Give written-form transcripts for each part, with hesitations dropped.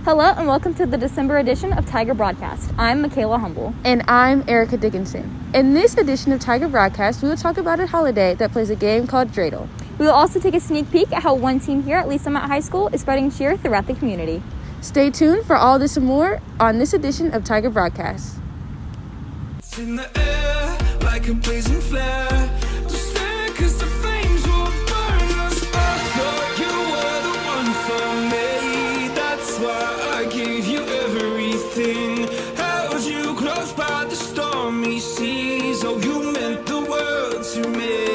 Hello and welcome to the December edition of Tiger Broadcast. I'm Michaela Humble. And I'm Erica Dickinson. In this edition of Tiger Broadcast, we will talk about a holiday that plays a game called Dreidel. We will also take a sneak peek at how one team here at Lee Summit High School is spreading cheer throughout the community. Stay tuned for all this and more on this edition of Tiger Broadcast. It's in the air like a blazing flare. Just stare 'cause the flames will burn us. I thought you were the one for me. That's why I gave you everything. Held you close by the stormy seas. Oh, you meant the world to me.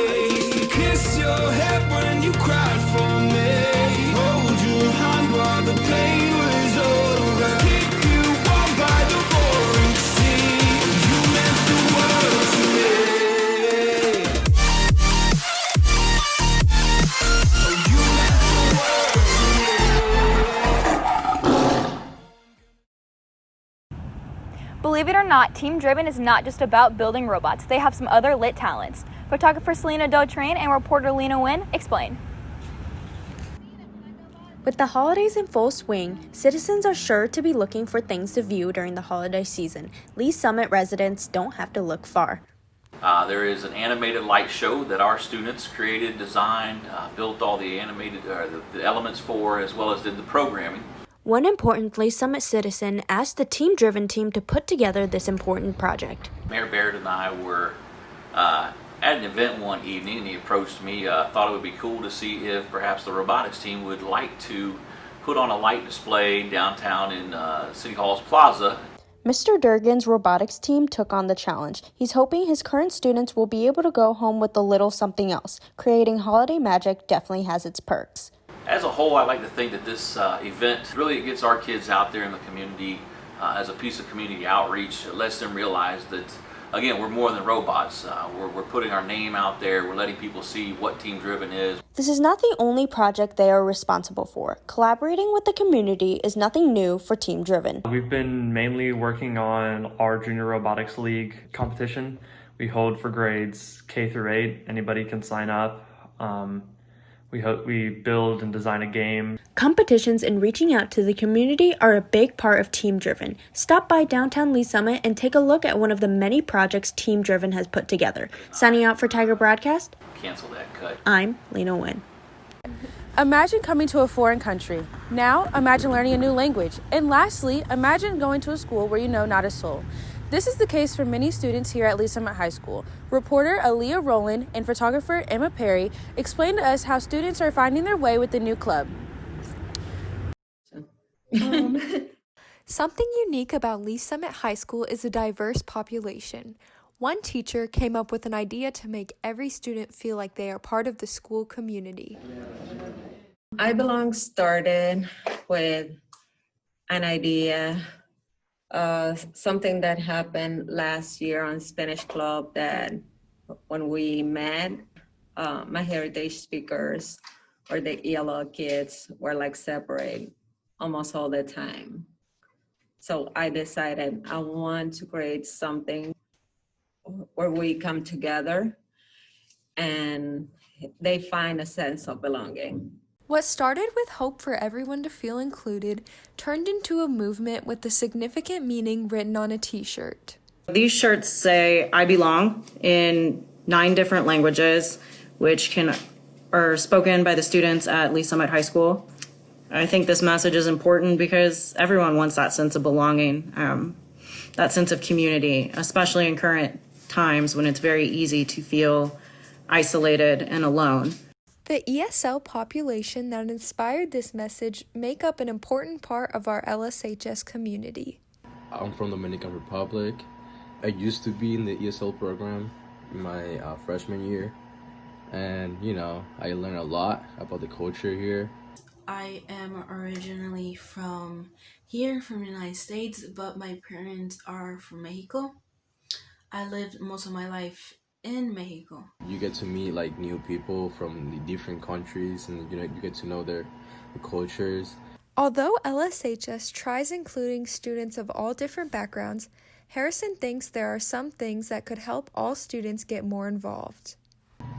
I used to kiss your head when you cried for me. Hold your hand while the pain was over. Keep you warm by the roaring sea. You meant the world to me. Oh, you meant the world to me. Believe it or not, Team Driven is not just about building robots. They have some other lit talents. Photographer Selena Dotrain and reporter Lena Nguyen explain. With the holidays in full swing, citizens are sure to be looking for things to view during the holiday season. Lee Summit residents don't have to look far. There is an animated light show that our students created, designed, built all the animated the elements for, as well as did the programming. One important Lee Summit citizen asked the Team Driven team to put together this important project. Mayor Barrett and I were at an event one evening, and he approached me. Thought it would be cool to see if perhaps the robotics team would like to put on a light display downtown in City Hall's plaza. Mr. Durgan's robotics team took on the challenge. He's hoping his current students will be able to go home with a little something else. Creating holiday magic definitely has its perks. As a whole, I like to think that this event really gets our kids out there in the community as a piece of community outreach. It lets them realize that, again, we're more than robots. We're putting our name out there. We're letting people see what Team Driven is. This is not the only project they are responsible for. Collaborating with the community is nothing new for Team Driven. We've been mainly working on our Junior Robotics League competition. We hold for grades K through 8. Anybody can sign up. We build and design a game. Competitions and reaching out to the community are a big part of Team Driven. Stop by downtown Lee Summit and take a look at one of the many projects Team Driven has put together. Signing out for Tiger Broadcast, Cancel that cut. I'm Lena Nguyen. Imagine coming to a foreign country. Now, imagine learning a new language. And lastly, imagine going to a school where you know not a soul. This is the case for many students here at Lee Summit High School. Reporter Aaliyah Rowland and photographer Emma Perry explained to us how students are finding their way with the new club. Something unique about Lee Summit High School is a diverse population. One teacher came up with an idea to make every student feel like they are part of the school community. I Belong started with an idea, something that happened last year on Spanish Club, that when we met, my heritage speakers or the ELO kids were like separate almost all the time. So I decided I want to create something where we come together and they find a sense of belonging. What started with hope for everyone to feel included turned into a movement with a significant meaning written on a t-shirt. These shirts say I belong in 9 different languages, which are spoken by the students at Lee Summit High School. I think this message is important because everyone wants that sense of belonging, that sense of community, especially in current times when it's very easy to feel isolated and alone. The ESL population that inspired this message make up an important part of our LSHS community. I'm from the Dominican Republic. I used to be in the ESL program in my freshman year. And, I learned a lot about the culture here. I am originally from here, from the United States, but my parents are from Mexico. I lived most of my life in Mexico. You get to meet new people from the different countries, and you get to know the cultures. Although LSHS tries including students of all different backgrounds, Harrison thinks there are some things that could help all students get more involved.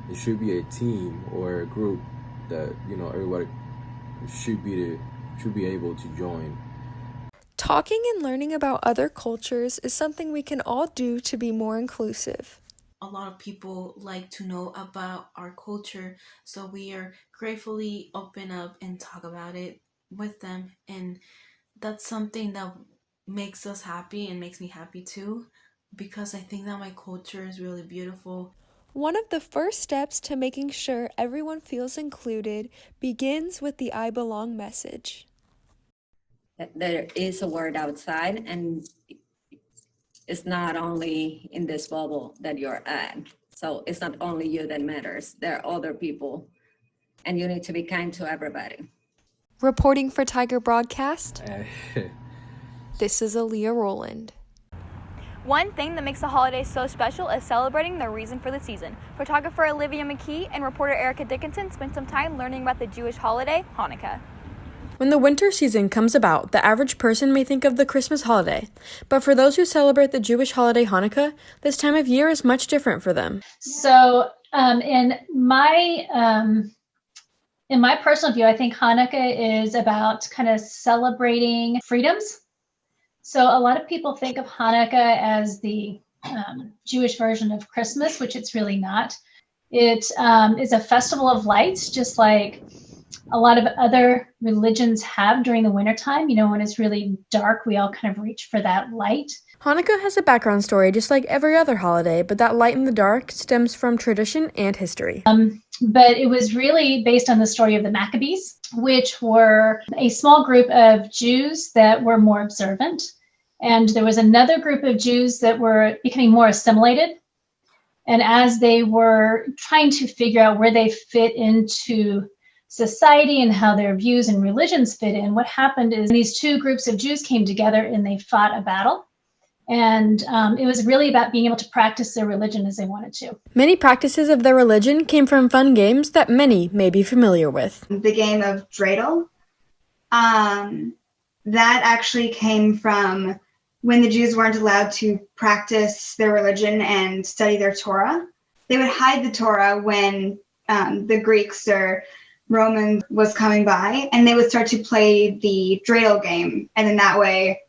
It should be a team or a group that everybody should be should be able to join. Talking and learning about other cultures is something we can all do to be more inclusive. A lot of people like to know about our culture, so we are gratefully open up and talk about it with them, and that's something that makes us happy and makes me happy too, because I think that my culture is really beautiful. One of the first steps to making sure everyone feels included begins with the I belong message. There is a word outside, and it's not only in this bubble that you're at. So it's not only you that matters. There are other people, and you need to be kind to everybody. Reporting for Tiger Broadcast, this is Aaliyah Rowland. One thing that makes the holiday so special is celebrating the reason for the season. Photographer Olivia McKee and reporter Erica Dickinson spent some time learning about the Jewish holiday, Hanukkah. When the winter season comes about, the average person may think of the Christmas holiday. But for those who celebrate the Jewish holiday Hanukkah, this time of year is much different for them. So in my personal view, I think Hanukkah is about kind of celebrating freedoms. So a lot of people think of Hanukkah as the Jewish version of Christmas, which it's really not. It is a festival of lights, just like a lot of other religions have during the wintertime. You know, when it's really dark, we all kind of reach for that light. Hanukkah has a background story just like every other holiday, but that light in the dark stems from tradition and history. But it was really based on the story of the Maccabees, which were a small group of Jews that were more observant. And there was another group of Jews that were becoming more assimilated. And as they were trying to figure out where they fit into society and how their views and religions fit in, what happened is these two groups of Jews came together and they fought a battle. And it was really about being able to practice their religion as they wanted to. Many practices of their religion came from fun games that many may be familiar with. The game of dreidel, that actually came from when the Jews weren't allowed to practice their religion and study their Torah. They would hide the Torah when the Greeks or Romans was coming by, and they would start to play the dreidel game, and in that way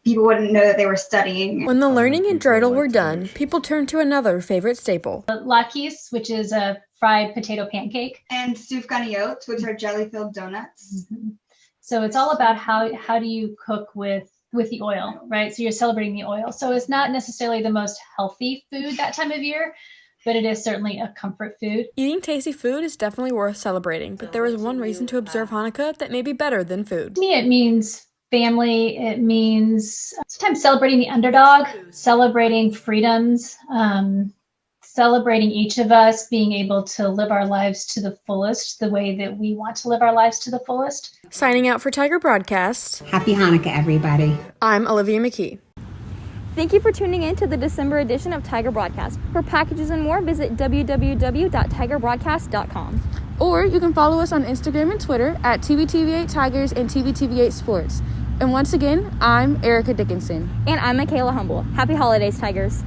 people wouldn't know that they were studying. When the learning and dreidel were done, people turned to another favorite staple. Latkes, which is a fried potato pancake. And sufganiyot, which are jelly-filled donuts. Mm-hmm. So it's all about how do you cook with the oil, right? So you're celebrating the oil. So it's not necessarily the most healthy food that time of year, but it is certainly a comfort food. Eating tasty food is definitely worth celebrating, but there is one reason to observe Hanukkah that may be better than food. To me, it means family. It means sometimes celebrating the underdog, celebrating freedoms, celebrating each of us being able to live our lives to the fullest, the way that we want to live our lives to the fullest. Signing out for Tiger Broadcast. Happy Hanukkah, everybody. I'm Olivia McKee. Thank you for tuning in to the December edition of Tiger Broadcast. For packages and more, visit www.tigerbroadcast.com. Or you can follow us on Instagram and Twitter at TVTV8 Tigers and TVTV8 Sports. And once again, I'm Erica Dickinson. And I'm Michaela Humble. Happy holidays, Tigers.